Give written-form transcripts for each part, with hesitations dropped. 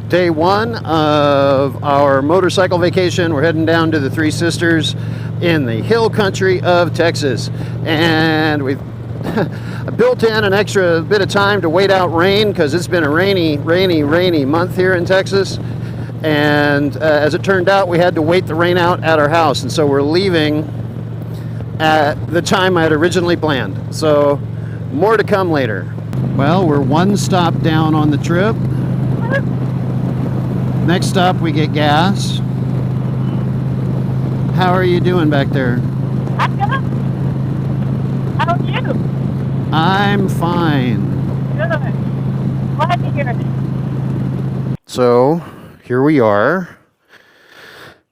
Day one of our motorcycle vacation. We're heading down to the Three Sisters in the hill country of Texas. And we've built in an extra bit of time to wait out rain because it's been a rainy month here in Texas. And as it turned out, we had to wait the rain out at our house. And so we're leaving at the time I had originally planned. So more to come later. Well, we're one stop down on the trip. Next stop, we get gas. How are you doing back there? I'm good. How are you? I'm fine. Good. Glad to hear it. So, here we are.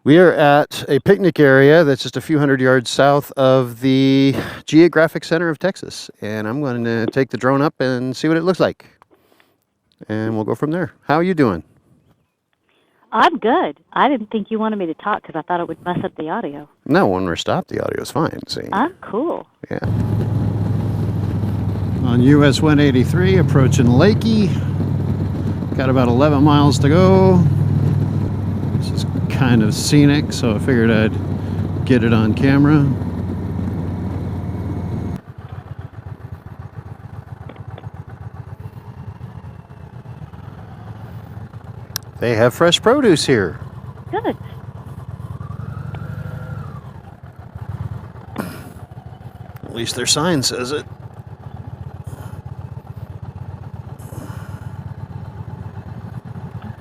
We are at a picnic area that's just a few hundred yards south of the geographic center of Texas. And I'm going to take the drone up and see what it looks like. And we'll go from there. How are you doing? I'm good. I didn't think you wanted me to talk because I thought it would mess up the audio. No, when we're stopped, the audio is fine. See? I'm cool. Yeah. On US 183, approaching Lakey. Got about 11 miles to go. This is kind of scenic, so I figured I'd get it on camera. They have fresh produce here. Good. At least their sign says it.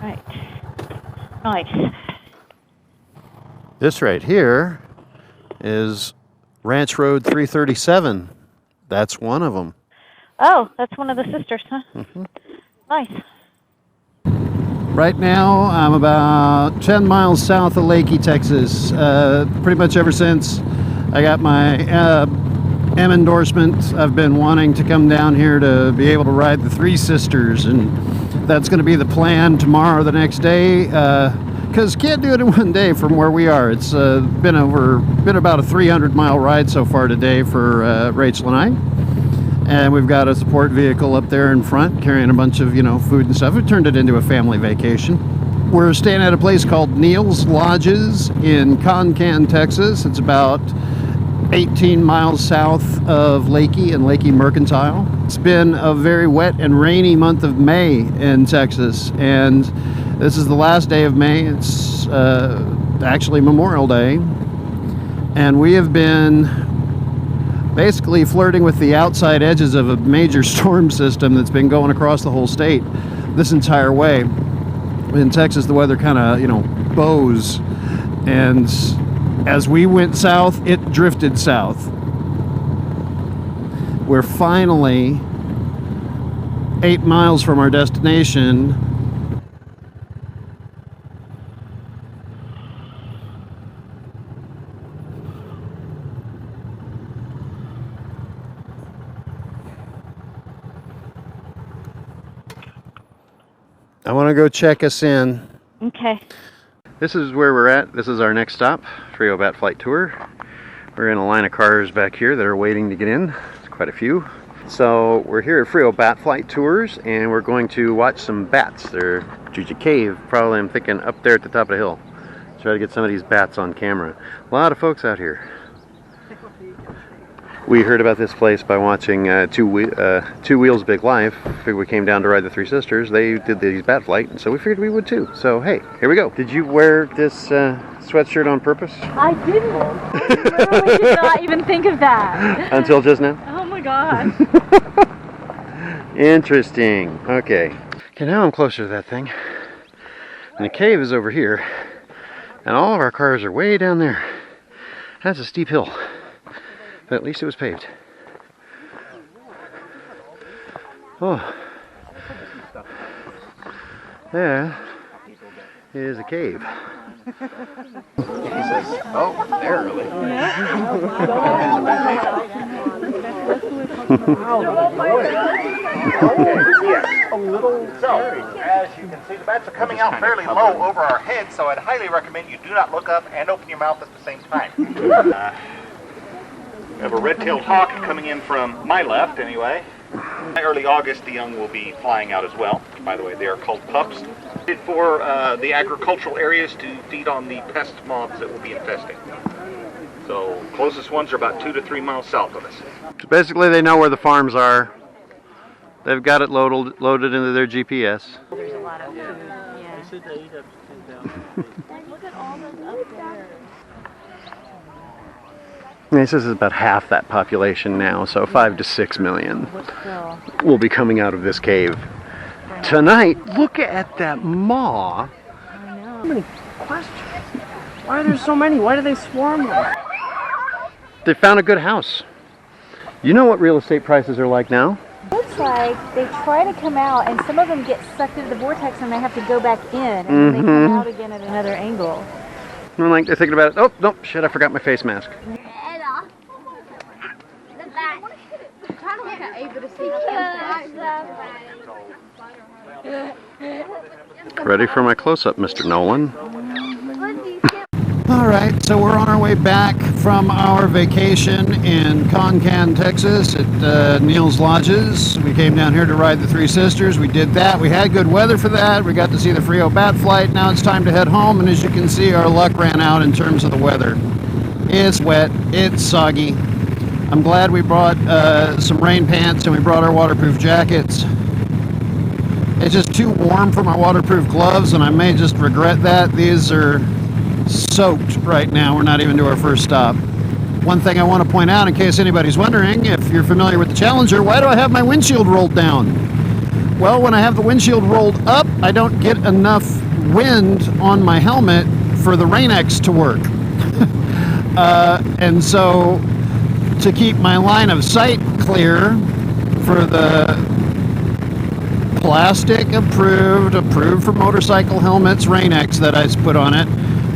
All right. Nice. This right here is Ranch Road 337. That's one of them. Oh, that's one of the sisters, huh? Mm-hmm. Nice. Right now, I'm about 10 miles south of Lakey, Texas. Pretty much ever since I got my M endorsement, I've been wanting to come down here to be able to ride the Three Sisters, and that's going to be the plan tomorrow or the next day. Because can't do it in one day from where we are. It's been about a 300-mile ride so far today for Rachel and I. And we've got a support vehicle up there in front carrying a bunch of, food and stuff. We turned it into a family vacation. We're staying at a place called Neal's Lodges in Concan, Texas. It's about 18 miles south of Lakey and Lakey Mercantile. It's been a very wet and rainy month of May in Texas, and this is the last day of May. It's actually Memorial Day, and we have been basically flirting with the outside edges of a major storm system that's been going across the whole state this entire way. In Texas, the weather kind of, bows, and as we went south, it drifted south. We're finally 8 miles from our destination. I want to go check us in. Okay. This is where we're at. This is our next stop, Frio Bat Flight Tour. We're in a line of cars back here that are waiting to get in. There's quite a few. So we're here at Frio Bat Flight Tours, and we're going to watch some bats. They're due to cave, probably I'm thinking up there at the top of the hill. Try to get some of these bats on camera. A lot of folks out here. We heard about this place by watching Two Wheels Big Life. Figured we came down to ride the Three Sisters. They did these bat flight, and so we figured we would too. So hey, here we go. Did you wear this sweatshirt on purpose? I didn't. I literally did not even think of that. Until just now? Oh my god. Interesting. Okay. Okay, now I'm closer to that thing. And the cave is over here. And all of our cars are way down there. That's a steep hill. But at least it was paved. Oh. There is a cave. He says, oh, there early. So, as you can see, the bats are coming out fairly low over our heads, so I'd highly recommend you do not look up and open your mouth at the same time. We have a red-tailed hawk coming in from my left, anyway. Early August, the young will be flying out as well. By the way, they are called pups. For the agricultural areas to feed on the pest mobs that will be infesting. So closest ones are about 2 to 3 miles south of us. Basically, they know where the farms are. They've got it loaded into their GPS. There's a lot of food, yeah. Look at all those up there. He says it's about half that population now, so 5 to 6 million will be coming out of this cave tonight. Look at that maw. I know. So many questions. Why are there so many? Why do they swarm them? They found a good house. You know what real estate prices are like now? Looks like they try to come out, and some of them get sucked into the vortex, and they have to go back in, and then they come out again at another angle. I'm like, they're thinking about it. Oh, no, shit, I forgot my face mask. Ready for my close-up, Mr. Nolan? All right, so we're on our way back from our vacation in Concan, Texas at Neal's Lodges. We came down here to ride the Three Sisters. We did that. We had good weather for that. We got to see the Frio Bat Flight. Now it's time to head home, and as you can see, our luck ran out in terms of the weather. It's wet. It's soggy. I'm glad we brought some rain pants and we brought our waterproof jackets. It's just too warm for my waterproof gloves, and I may just regret that. These are soaked right now. We're not even to our first stop. One thing I want to point out, in case anybody's wondering, if you're familiar with the Challenger, why do I have my windshield rolled down? Well, when I have the windshield rolled up, I don't get enough wind on my helmet for the Rain-X to work. And so, to keep my line of sight clear for the plastic approved for motorcycle helmets Rain-X that I put on it,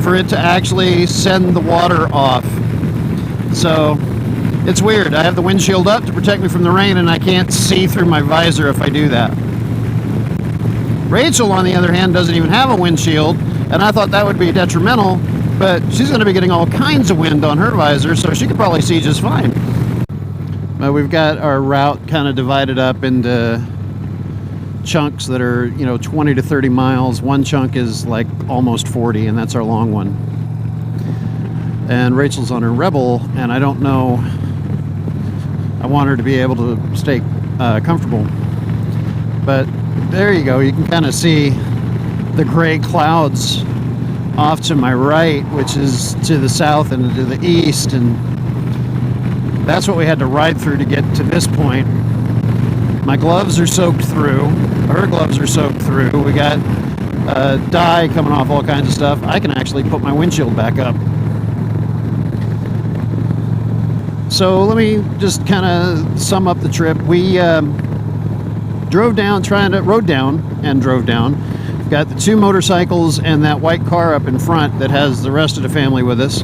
for it to actually send the water off. So it's weird. I have the windshield up to protect me from the rain, and I can't see through my visor if I do that. Rachel, on the other hand, doesn't even have a windshield, and I thought that would be detrimental, but she's going to be getting all kinds of wind on her visor, so she could probably see just fine. But we've got our route kind of divided up into chunks that are, 20 to 30 miles. One chunk is like almost 40, and that's our long one. And Rachel's on her Rebel, and I don't know, I want her to be able to stay comfortable. But there you go, you can kind of see the gray clouds off to my right, which is to the south and to the east, and that's what we had to ride through to get to this point. My gloves are soaked through. Her gloves are soaked through. We got dye coming off all kinds of stuff. I can actually put my windshield back up. So let me just kind of sum up the trip. We rode down and drove down. We've got the two motorcycles and that white car up in front that has the rest of the family with us.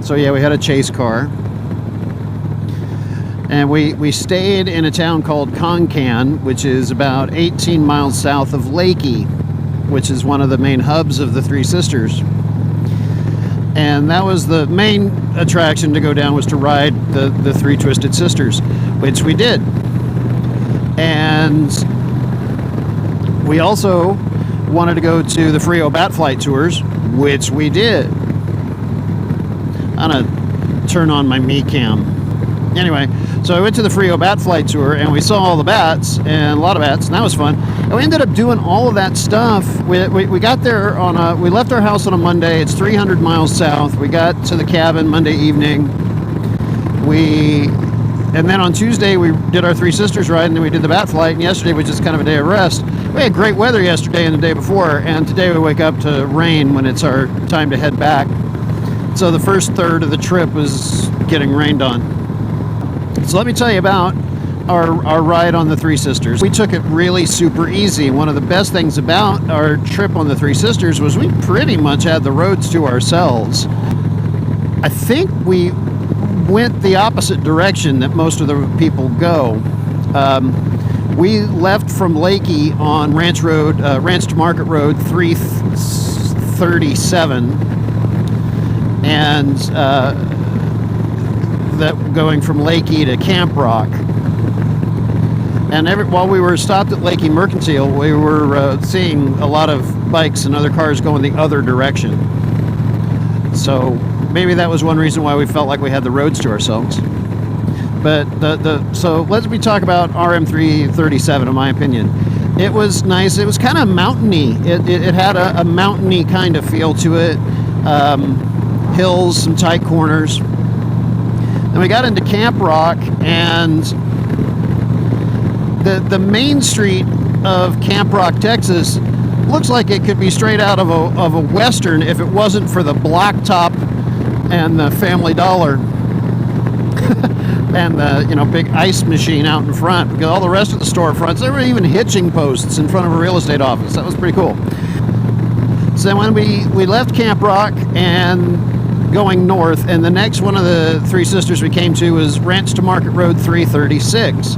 So yeah, we had a chase car. And we stayed in a town called Concan, which is about 18 miles south of Lakey, which is one of the main hubs of the Three Sisters. And that was the main attraction to go down, was to ride the Three Twisted Sisters, which we did. And we also wanted to go to the Frio Bat Flight Tours, which we did. I'm gonna turn on my me cam. Anyway, so I went to the Frio Bat Flight Tour, and we saw all the bats, and a lot of bats, and that was fun. And we ended up doing all of that stuff. We got there we left our house on a Monday. It's 300 miles south. We got to the cabin Monday evening. And then on Tuesday, we did our Three Sisters ride, and then we did the Bat Flight, and yesterday was just kind of a day of rest. We had great weather yesterday and the day before, and today we wake up to rain when it's our time to head back. So the first third of the trip was getting rained on. So let me tell you about our ride on the Three Sisters. We took it really super easy. One of the best things about our trip on the Three Sisters was we pretty much had the roads to ourselves. I think we went the opposite direction that most of the people go. We left from Lakey on Ranch to Market Road 337, and that going from Lakey to Camp Rock. And while we were stopped at Lakey Mercantile, we were seeing a lot of bikes and other cars going the other direction. So maybe that was one reason why we felt like we had the roads to ourselves. But so let's talk about RM337, in my opinion. It was nice. It was kind of mountainy. It had a mountainy kind of feel to it. Hills, some tight corners. And we got into Camp Rock, and the main street of Camp Rock, Texas, looks like it could be straight out of a Western if it wasn't for the blacktop and the Family Dollar and the big ice machine out in front. Because all the rest of the storefronts, there were even hitching posts in front of a real estate office. That was pretty cool. So when we left Camp Rock and going north, and the next one of the Three Sisters we came to was Ranch to Market Road 336.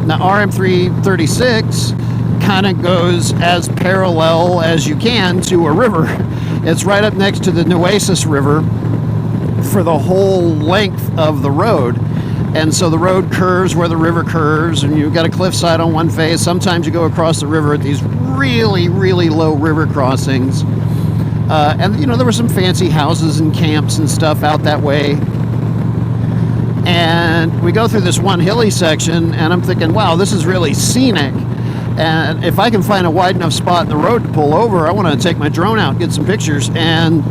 Now RM336 kind of goes as parallel as you can to a river. It's right up next to the Nueces River for the whole length of the road. And so the road curves where the river curves, and you've got a cliffside on one face. Sometimes you go across the river at these really, really low river crossings. And there were some fancy houses and camps and stuff out that way. And we go through this one hilly section, and I'm thinking, wow, this is really scenic. And if I can find a wide enough spot in the road to pull over, I want to take my drone out and get some pictures. And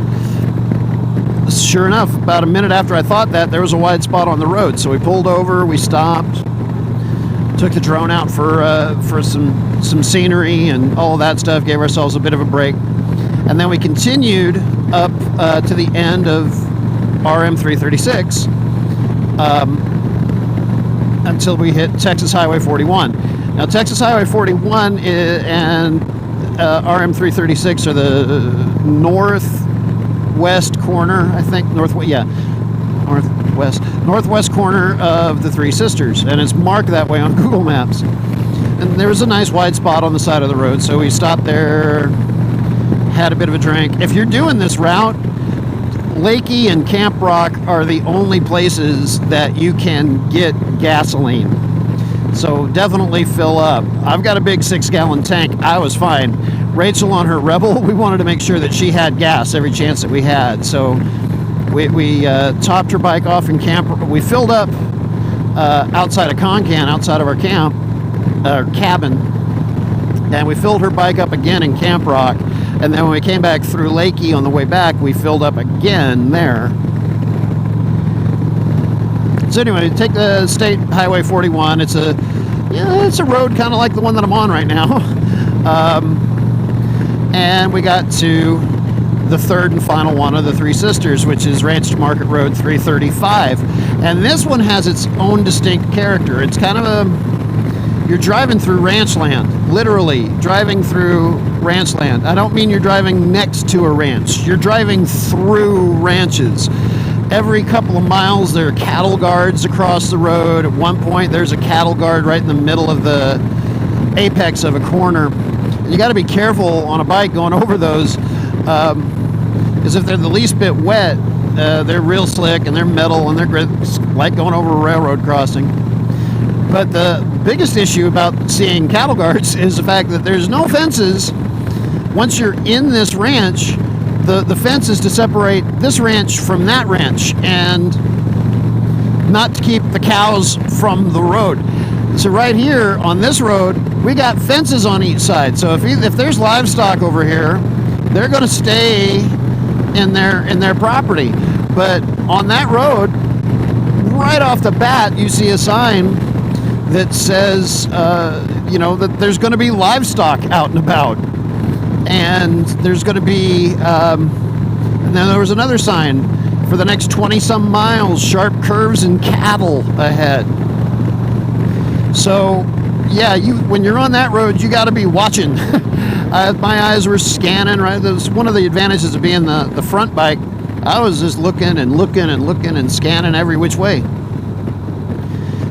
sure enough, about a minute after I thought that, there was a wide spot on the road. So we pulled over, we stopped, took the drone out for some scenery and all of that stuff, gave ourselves a bit of a break. And then we continued up to the end of RM336 until we hit Texas Highway 41. Now, Texas Highway 41 and RM336 are the northwest corner, I think. Northwest corner of the Three Sisters, and it's marked that way on Google Maps. And there was a nice wide spot on the side of the road, so we stopped there, had a bit of a drink. If you're doing this route, Lakey and Camp Rock are the only places that you can get gasoline. So definitely fill up. I've got a big 6-gallon tank. I was fine. Rachel on her Rebel, we wanted to make sure that she had gas every chance that we had. So we topped her bike off in camp. We filled up outside of Concan, outside of our cabin, and we filled her bike up again in Camp Rock. And then when we came back through Lakey on the way back, we filled up again there. So anyway, take the State Highway 41. It's a road kind of like the one that I'm on right now. And we got to the third and final one of the Three Sisters, which is Ranch to Market Road 335. And this one has its own distinct character. It's kind of you're driving through ranch land, literally driving through ranch land. I don't mean you're driving next to a ranch. You're driving through ranches. Every couple of miles, there are cattle guards across the road. At one point, there's a cattle guard right in the middle of the apex of a corner. You got to be careful on a bike going over those, because if they're the least bit wet, they're real slick and they're metal and they're like going over a railroad crossing. But the biggest issue about seeing cattle guards is the fact that there's no fences. Once you're in this ranch, the fence is to separate this ranch from that ranch and not to keep the cows from the road. So right here on this road, we got fences on each side. So if there's livestock over here, they're going to stay in their property. But on that road, right off the bat, you see a sign that says, that there's going to be livestock out and about. And there's going to be, and then there was another sign for the next 20-some miles, sharp curves and cattle ahead. So, yeah, when you're on that road, you got to be watching. My eyes were scanning, right? That was one of the advantages of being the front bike. I was just looking and scanning every which way.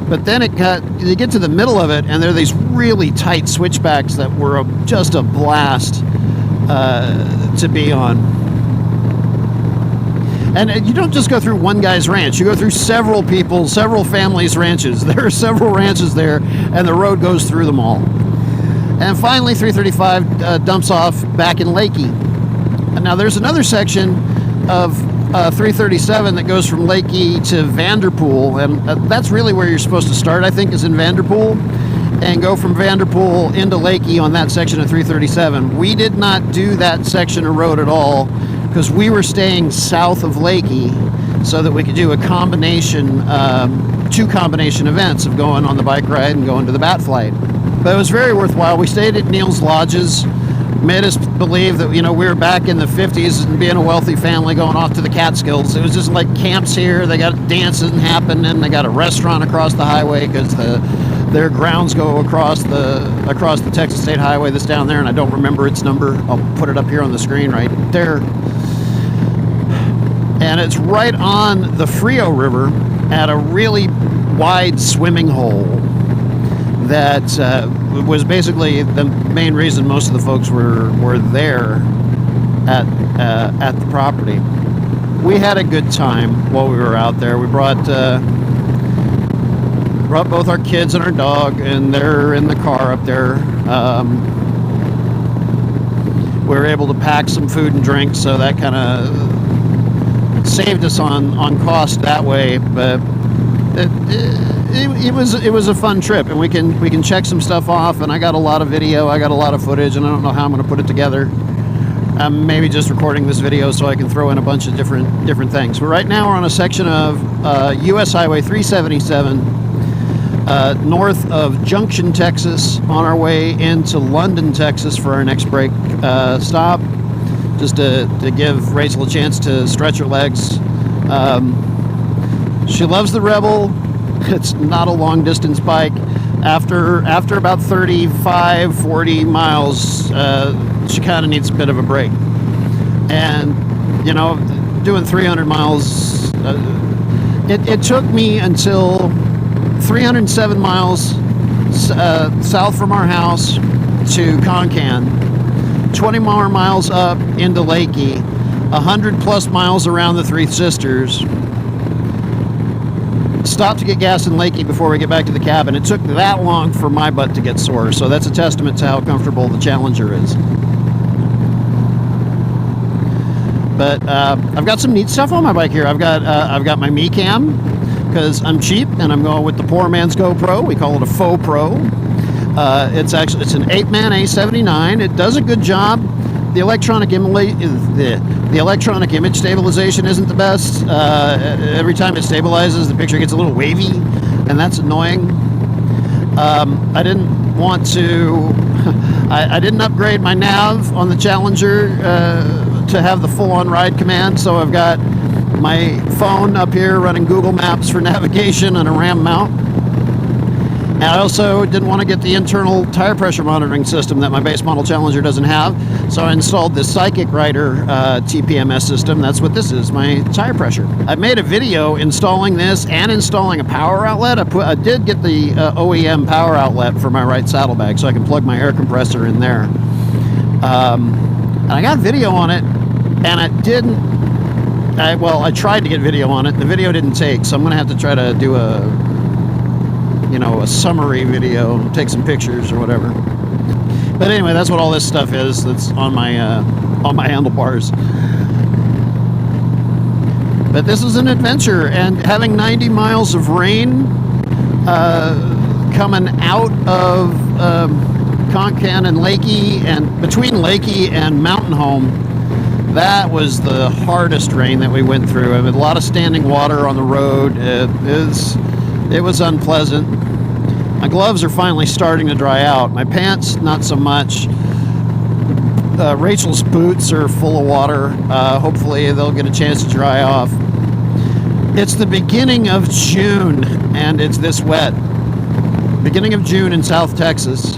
But then you get to the middle of it, and there are these really tight switchbacks that were just a blast to be on. And you don't just go through one guy's ranch. You go through several people, several families' ranches. There are several ranches there, and the road goes through them all. And finally, 335 dumps off back in Lakey. And now there's another section of 337 that goes from Lakey to Vanderpool, and that's really where you're supposed to start, I think, is in Vanderpool, and go from Vanderpool into Lakey on that section of 337. We did not do that section of road at all because we were staying south of Lakey so that we could do a combination, two combination events of going on the bike ride and going to the Bat Flight. But it was very worthwhile. We stayed at Neal's Lodges, made us believe that, you know, we were back in the 50s and being a wealthy family going off to the Catskills. It was just like camps here. They got dances happening. They got a restaurant across the highway because their grounds go across the Texas State Highway that's down there, and I don't remember its number. I'll put it up here on the screen right there. And it's right on the Frio River at a really wide swimming hole that was basically the main reason most of the folks were there at the property. We had a good time while we were out there. We brought both our kids and our dog, and they're in the car up there. We were able to pack some food and drinks, so that kind of saved us on cost that way. But it was a fun trip, and we can check some stuff off. And I got a lot of video, I got a lot of footage, and I don't know how I'm going to put it together. I'm maybe just recording this video so I can throw in a bunch of different things. But right now we're on a section of U.S. Highway 377. North of Junction, Texas, on our way into London, Texas for our next break stop, just to give Rachel a chance to stretch her legs. She loves the Rebel. It's not a long distance bike. After about 35, 40 miles, she kind of needs a bit of a break. And, you know, doing 300 miles, it took me until 307 miles south from our house to Concan, 20 more miles up into Lakey, 100 plus miles around the Three Sisters. Stop to get gas in Lakey before we get back to the cabin. It took that long for my butt to get sore, so that's a testament to how comfortable the Challenger is. But I've got some neat stuff on my bike here. I've got my Me Cam, because I'm cheap and I'm going with the poor man's GoPro. We call it a faux pro. It's an 8-man A79. It does a good job. The electronic image stabilization isn't the best. Every time it stabilizes, the picture gets a little wavy, and that's annoying. I didn't want to. I didn't upgrade my nav on the Challenger to have the full-on ride command, so I've got my phone up here running Google Maps for navigation and a RAM mount. And I also didn't want to get the internal tire pressure monitoring system that my base model Challenger doesn't have, so I installed this Psychic Rider TPMS system. That's what this is, my tire pressure. I made a video installing this and installing a power outlet. I did get the OEM power outlet for my right saddlebag, so I can plug my air compressor in there. And I got video on it, and I tried to get video on it. The video didn't take, so I'm going to have to try to do a summary video, take some pictures or whatever. But anyway, that's what all this stuff is that's on my handlebars. But this is an adventure, and having 90 miles of rain coming out of Concan and Lakey, and between Lakey and Mountain Home, that was the hardest rain that we went through. I mean, a lot of standing water on the road. It was unpleasant. My gloves are finally starting to dry out. My pants, not so much. Rachel's boots are full of water. Hopefully they'll get a chance to dry off. It's the beginning of June, and it's this wet. Beginning of June in South Texas.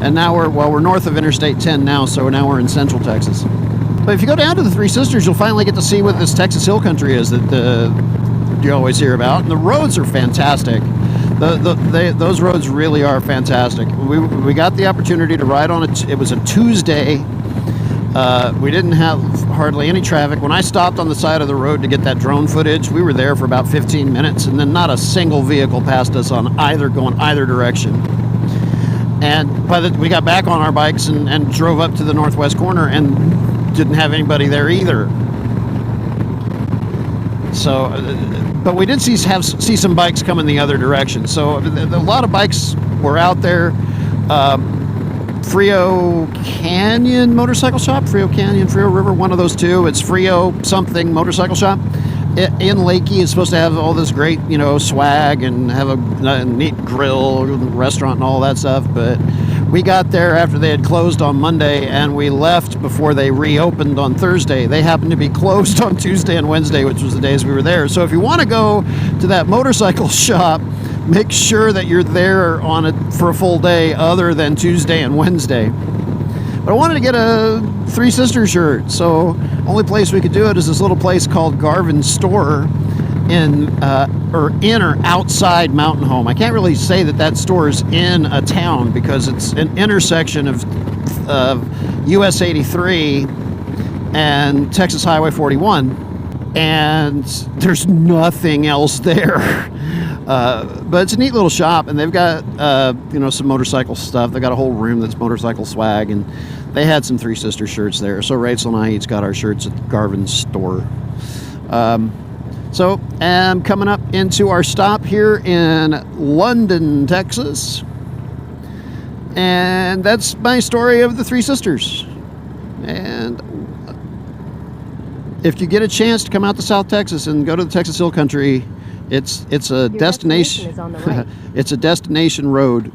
And now we're north of Interstate 10 now, so now we're in Central Texas. But if you go down to the Three Sisters, you'll finally get to see what this Texas Hill Country is that you always hear about. And the roads are fantastic. Those roads really are fantastic. We got the opportunity to ride on it. It was a Tuesday, We didn't have hardly any traffic. When I stopped on the side of the road to get that drone footage, we were there for about 15 minutes, and then not a single vehicle passed us on going either direction. And we got back on our bikes and drove up to the northwest corner and didn't have anybody there either. So, but we did see some bikes coming the other direction. So a lot of bikes were out there. Frio Canyon Motorcycle Shop, Frio Canyon, Frio River, one of those two. It's Frio something motorcycle shop. In Lakey is supposed to have all this great, swag and have a neat grill, restaurant, and all that stuff. But we got there after they had closed on Monday, and we left before they reopened on Thursday. They happened to be closed on Tuesday and Wednesday, which was the days we were there. So if you want to go to that motorcycle shop, make sure that you're there for a full day other than Tuesday and Wednesday. But I wanted to get a Three Sisters shirt, so only place we could do it is this little place called Garvin's Store in or outside Mountain Home. I can't really say that store is in a town because it's an intersection of US 83 and Texas Highway 41, and there's nothing else there. But it's a neat little shop, and they've got some motorcycle stuff. They got a whole room that's motorcycle swag, and they had some Three Sisters shirts there. So Rachel and I each got our shirts at Garvin's Store. So I'm coming up into our stop here in London, Texas, and that's my story of the Three Sisters. And if you get a chance to come out to South Texas and go to the Texas Hill Country, it's a destination. Is on the right. It's a destination road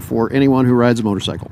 for anyone who rides a motorcycle.